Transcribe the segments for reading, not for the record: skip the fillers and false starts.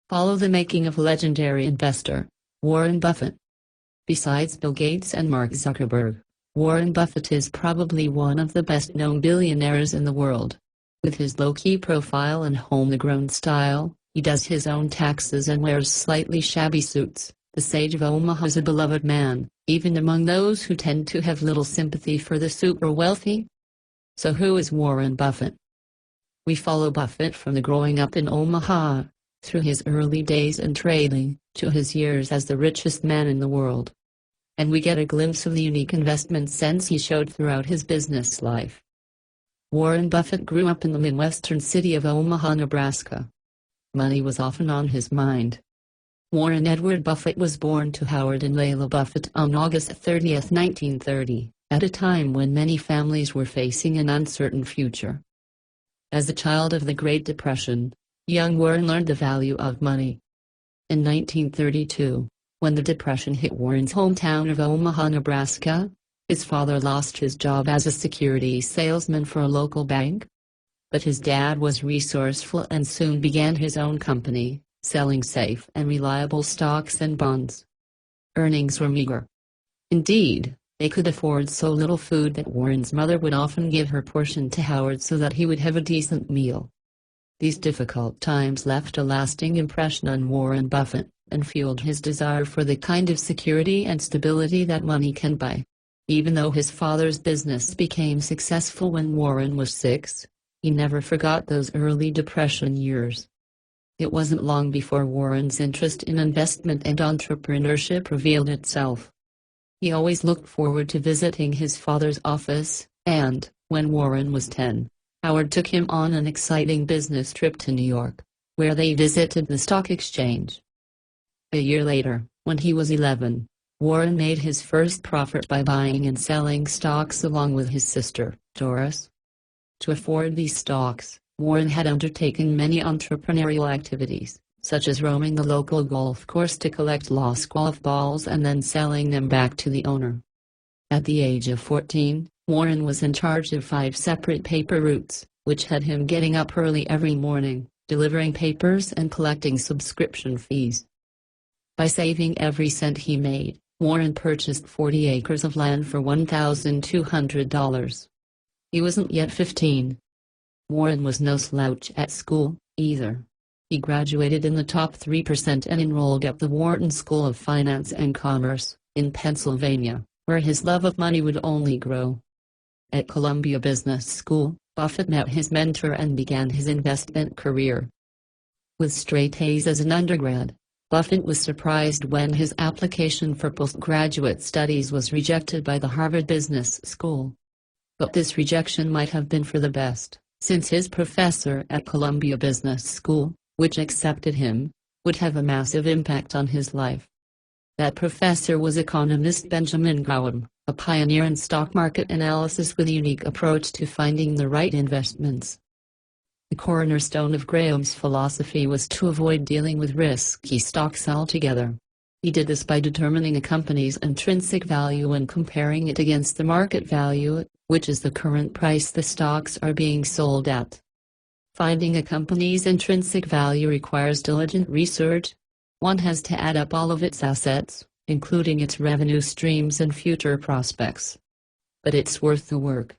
Follow the making of legendary investor, Warren Buffett. Besides Bill Gates and Mark Zuckerberg, Warren Buffett is probably one of the best-known billionaires in the world. With his low-key profile and homegrown style, he does his own taxes and wears slightly shabby suits. The Sage of Omaha is a beloved man, even among those who tend to have little sympathy for the super wealthy. So who is Warren Buffett? We follow Buffett from the growing up in Omaha, through his early days in trading, to his years as the richest man in the world. And we get a glimpse of the unique investment sense he showed throughout his business life. Warren Buffett grew up in the Midwestern city of Omaha, Nebraska. Money was often on his mind. Warren Edward Buffett was born to Howard and Layla Buffett on August 30, 1930, at a time when many families were facing an uncertain future. As a child of the Great Depression, young Warren learned the value of money. In 1932, when the Depression hit Warren's hometown of Omaha, Nebraska, his father lost his job as a securities salesman for a local bank. But his dad was resourceful and soon began his own company, selling safe and reliable stocks and bonds. Earnings were meager. Indeed, they could afford so little food that Warren's mother would often give her portion to Howard so that he would have a decent meal. These difficult times left a lasting impression on Warren Buffett, and fueled his desire for the kind of security and stability that money can buy. Even though his father's business became successful when Warren was 6, he never forgot those early Depression years. It wasn't long before Warren's interest in investment and entrepreneurship revealed itself. He always looked forward to visiting his father's office, and, when Warren was 10, Howard took him on an exciting business trip to New York, where they visited the stock exchange. A year later, when he was 11, Warren made his first profit by buying and selling stocks along with his sister, Doris. To afford these stocks, Warren had undertaken many entrepreneurial activities, such as roaming the local golf course to collect lost golf balls and then selling them back to the owner. At the age of 14, Warren was in charge of 5 separate paper routes, which had him getting up early every morning, delivering papers and collecting subscription fees. By saving every cent he made, Warren purchased 40 acres of land for $1,200. He wasn't yet 15. Warren was no slouch at school, either. He graduated in the top 3% and enrolled at the Wharton School of Finance and Commerce, in Pennsylvania, where his love of money would only grow. At Columbia Business School, Buffett met his mentor and began his investment career. With straight A's as an undergrad, Buffett was surprised when his application for postgraduate studies was rejected by the Harvard Business School. But this rejection might have been for the best, since his professor at Columbia Business School, which accepted him, would have a massive impact on his life. That professor was economist Benjamin Graham, a pioneer in stock market analysis with a unique approach to finding the right investments. The cornerstone of Graham's philosophy was to avoid dealing with risky stocks altogether. He did this by determining a company's intrinsic value and comparing it against the market value, which is the current price the stocks are being sold at. Finding a company's intrinsic value requires diligent research. One has to add up all of its assets, including its revenue streams and future prospects. But it's worth the work.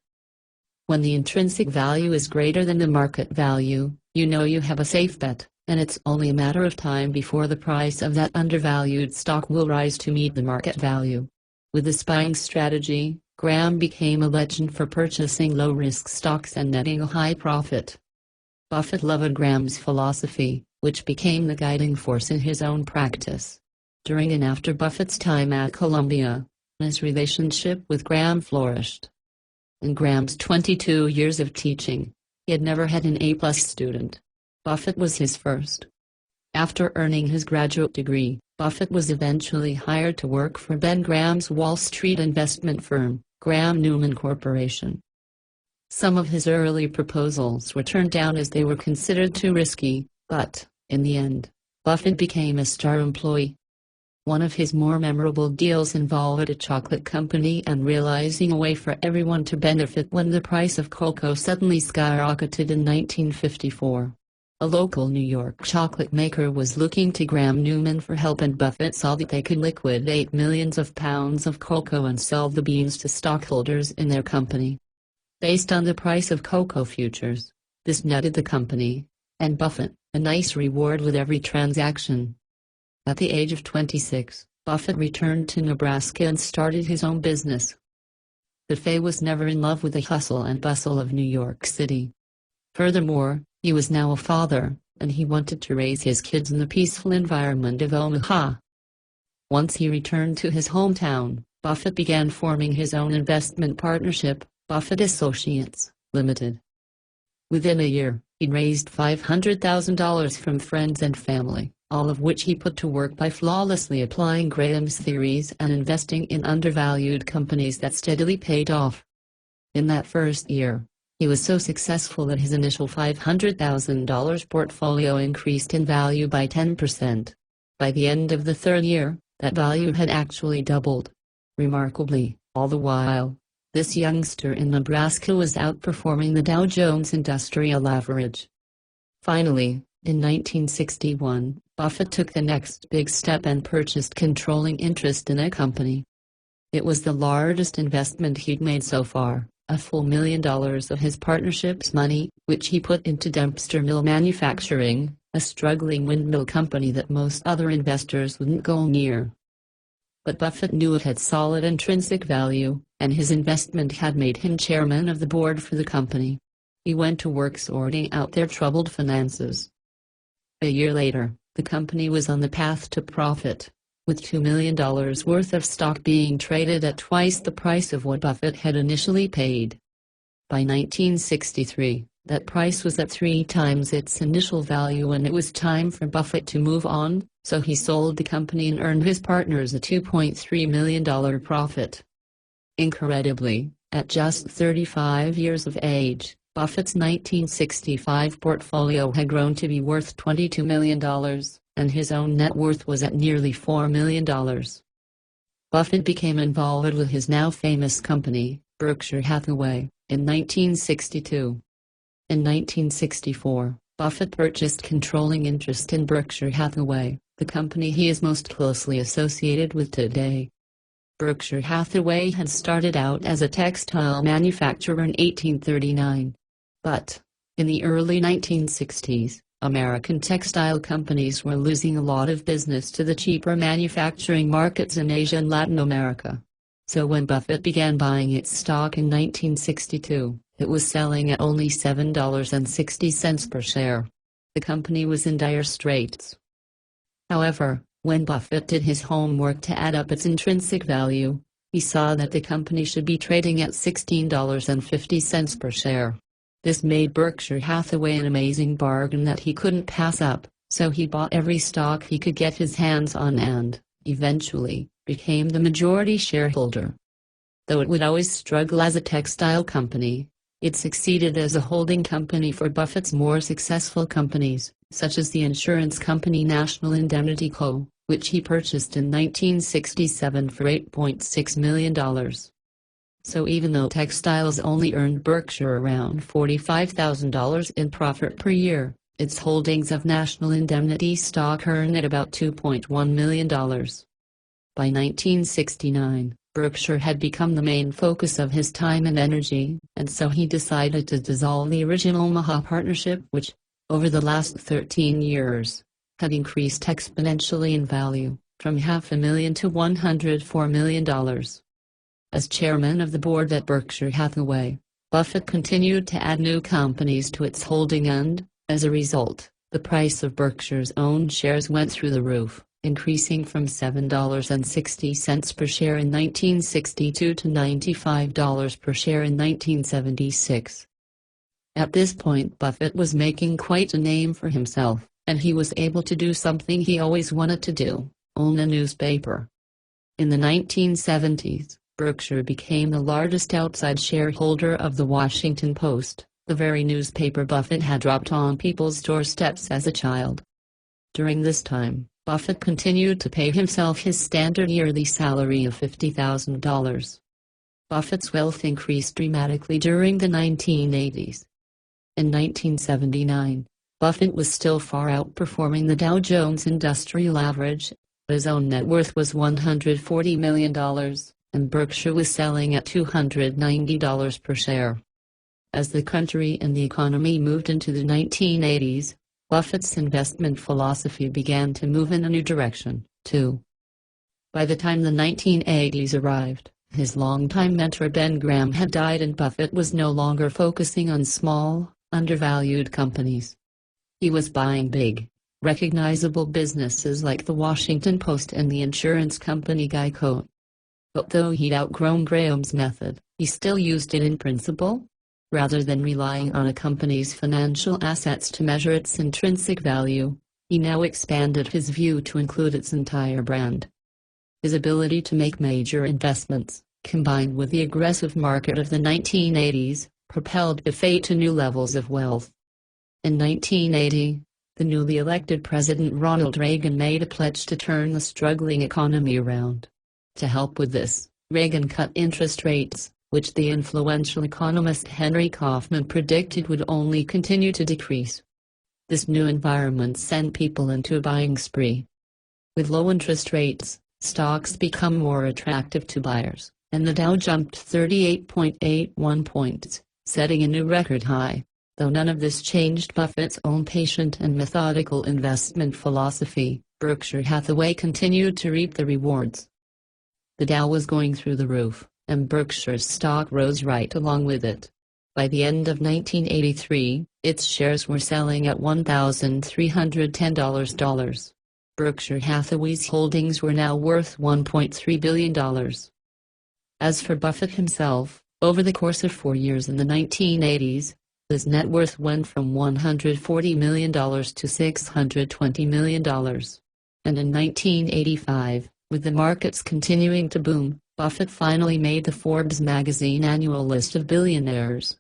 When the intrinsic value is greater than the market value, you know you have a safe bet, and it's only a matter of time before the price of that undervalued stock will rise to meet the market value. With this buying strategy, Graham became a legend for purchasing low-risk stocks and netting a high profit. Buffett loved Graham's philosophy, which became the guiding force in his own practice. During and after Buffett's time at Columbia, his relationship with Graham flourished. In Graham's 22 years of teaching, he had never had an A-plus student. Buffett was his first. After earning his graduate degree, Buffett was eventually hired to work for Ben Graham's Wall Street investment firm, Graham Newman Corporation. Some of his early proposals were turned down as they were considered too risky, but, in the end, Buffett became a star employee. One of his more memorable deals involved a chocolate company and realizing a way for everyone to benefit when the price of cocoa suddenly skyrocketed in 1954. A local New York chocolate maker was looking to Graham Newman for help, and Buffett saw that they could liquidate millions of pounds of cocoa and sell the beans to stockholders in their company. Based on the price of cocoa futures, this netted the company, and Buffett, a nice reward with every transaction. At the age of 26, Buffett returned to Nebraska and started his own business. Buffett was never in love with the hustle and bustle of New York City. Furthermore, he was now a father, and he wanted to raise his kids in the peaceful environment of Omaha. Once he returned to his hometown, Buffett began forming his own investment partnership, Buffett Associates, Limited. Within a year, he raised $500,000 from friends and family, all of which he put to work by flawlessly applying Graham's theories and investing in undervalued companies that steadily paid off. In that first year, he was so successful that his initial $500,000 portfolio increased in value by 10%. By the end of the third year, that value had actually doubled. Remarkably, all the while, this youngster in Nebraska was outperforming the Dow Jones Industrial Average. Finally, in 1961, Buffett took the next big step and purchased controlling interest in a company. It was the largest investment he'd made so far, a full $1 million of his partnership's money, which he put into Dempster Mill Manufacturing, a struggling windmill company that most other investors wouldn't go near. But Buffett knew it had solid intrinsic value, and his investment had made him chairman of the board for the company. He went to work sorting out their troubled finances. A year later, the company was on the path to profit, with $2 million worth of stock being traded at twice the price of what Buffett had initially paid. By 1963, that price was at 3 times its initial value, and it was time for Buffett to move on, so he sold the company and earned his partners a $2.3 million profit. Incredibly, at just 35 years of age, Buffett's 1965 portfolio had grown to be worth $22 million, and his own net worth was at nearly $4 million. Buffett became involved with his now famous company, Berkshire Hathaway, in 1962. In 1964, Buffett purchased controlling interest in Berkshire Hathaway, the company he is most closely associated with today. Berkshire Hathaway had started out as a textile manufacturer in 1839. But, in the early 1960s, American textile companies were losing a lot of business to the cheaper manufacturing markets in Asia and Latin America. So when Buffett began buying its stock in 1962, it was selling at only $7.60 per share. The company was in dire straits. However, when Buffett did his homework to add up its intrinsic value, he saw that the company should be trading at $16.50 per share. This made Berkshire Hathaway an amazing bargain that he couldn't pass up, so he bought every stock he could get his hands on and, eventually, became the majority shareholder. Though it would always struggle as a textile company, it succeeded as a holding company for Buffett's more successful companies, such as the insurance company National Indemnity Co., which he purchased in 1967 for $8.6 million. So even though textiles only earned Berkshire around $45,000 in profit per year, its holdings of National Indemnity stock earned at about $2.1 million. By 1969, Berkshire had become the main focus of his time and energy, and so he decided to dissolve the original Omaha partnership, which, over the last 13 years, had increased exponentially in value, from $500,000 to $104 million. As chairman of the board at Berkshire Hathaway, Buffett continued to add new companies to its holding, and, as a result, the price of Berkshire's own shares went through the roof, increasing from $7.60 per share in 1962 to $95 per share in 1976. At this point, Buffett was making quite a name for himself, and he was able to do something he always wanted to do: own a newspaper. In the 1970s, Berkshire became the largest outside shareholder of the Washington Post, the very newspaper Buffett had dropped on people's doorsteps as a child. During this time, Buffett continued to pay himself his standard yearly salary of $50,000. Buffett's wealth increased dramatically during the 1980s. In 1979, Buffett was still far outperforming the Dow Jones Industrial Average. His own net worth was $140 million, and Berkshire was selling at $290 per share. As the country and the economy moved into the 1980s, Buffett's investment philosophy began to move in a new direction, too. By the time the 1980s arrived, his longtime mentor Ben Graham had died and Buffett was no longer focusing on small, undervalued companies. He was buying big, recognizable businesses like the Washington Post and the insurance company Geico. But though he'd outgrown Graham's method, he still used it in principle. Rather than relying on a company's financial assets to measure its intrinsic value, he now expanded his view to include its entire brand. His ability to make major investments, combined with the aggressive market of the 1980s, propelled Buffett to new levels of wealth. In 1980, the newly elected President Ronald Reagan made a pledge to turn the struggling economy around. To help with this, Reagan cut interest rates, which the influential economist Henry Kaufman predicted would only continue to decrease. This new environment sent people into a buying spree. With low interest rates, stocks become more attractive to buyers, and the Dow jumped 38.81 points, setting a new record high. Though none of this changed Buffett's own patient and methodical investment philosophy, Berkshire Hathaway continued to reap the rewards. The Dow was going through the roof, and Berkshire's stock rose right along with it. By the end of 1983, its shares were selling at $1,310. Berkshire Hathaway's holdings were now worth $1.3 billion. As for Buffett himself, over the course of 4 years in the 1980s, his net worth went from $140 million to $620 million. And in 1985, with the markets continuing to boom, Buffett finally made the Forbes magazine annual list of billionaires.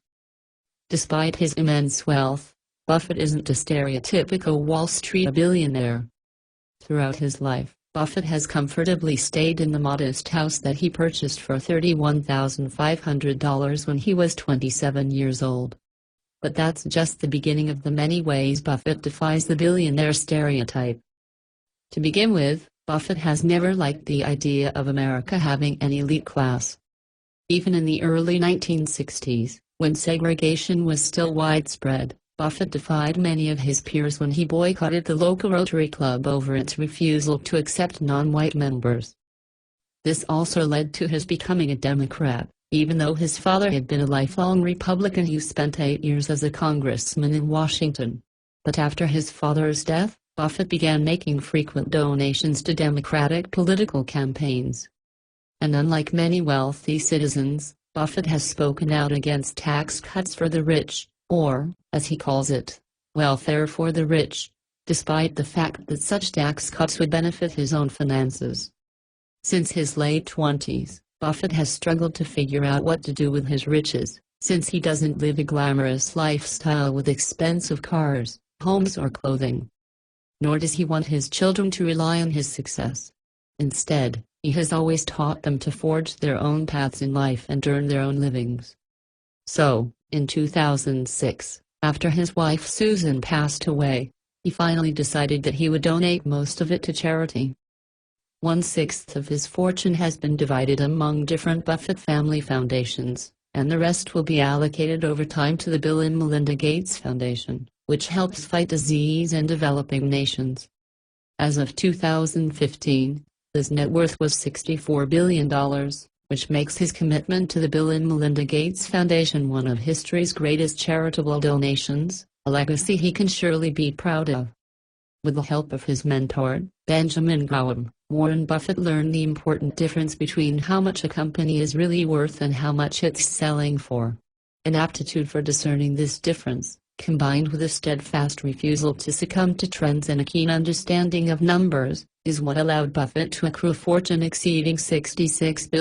Despite his immense wealth, Buffett isn't a stereotypical Wall Street billionaire. Throughout his life, Buffett has comfortably stayed in the modest house that he purchased for $31,500 when he was 27 years old. But that's just the beginning of the many ways Buffett defies the billionaire stereotype. To begin with, Buffett has never liked the idea of America having an elite class. Even in the early 1960s, when segregation was still widespread, Buffett defied many of his peers when he boycotted the local Rotary Club over its refusal to accept non-white members. This also led to his becoming a Democrat, even though his father had been a lifelong Republican who spent 8 years as a congressman in Washington. But after his father's death, Buffett began making frequent donations to Democratic political campaigns. And unlike many wealthy citizens, Buffett has spoken out against tax cuts for the rich, or, as he calls it, welfare for the rich, despite the fact that such tax cuts would benefit his own finances. Since his late 20s, Buffett has struggled to figure out what to do with his riches, since he doesn't live a glamorous lifestyle with expensive cars, homes or clothing. Nor does he want his children to rely on his success. Instead, he has always taught them to forge their own paths in life and earn their own livings. So, in 2006, after his wife Susan passed away, he finally decided that he would donate most of it to charity. 1/6 of his fortune has been divided among different Buffett family foundations, and the rest will be allocated over time to the Bill and Melinda Gates Foundation, which helps fight disease in developing nations. As of 2015, his net worth was $64 billion, which makes his commitment to the Bill and Melinda Gates Foundation one of history's greatest charitable donations, a legacy he can surely be proud of. With the help of his mentor, Benjamin Graham, Warren Buffett learned the important difference between how much a company is really worth and how much it's selling for. An aptitude for discerning this difference, combined with a steadfast refusal to succumb to trends and a keen understanding of numbers, is what allowed Buffett to accrue a fortune exceeding $66 billion.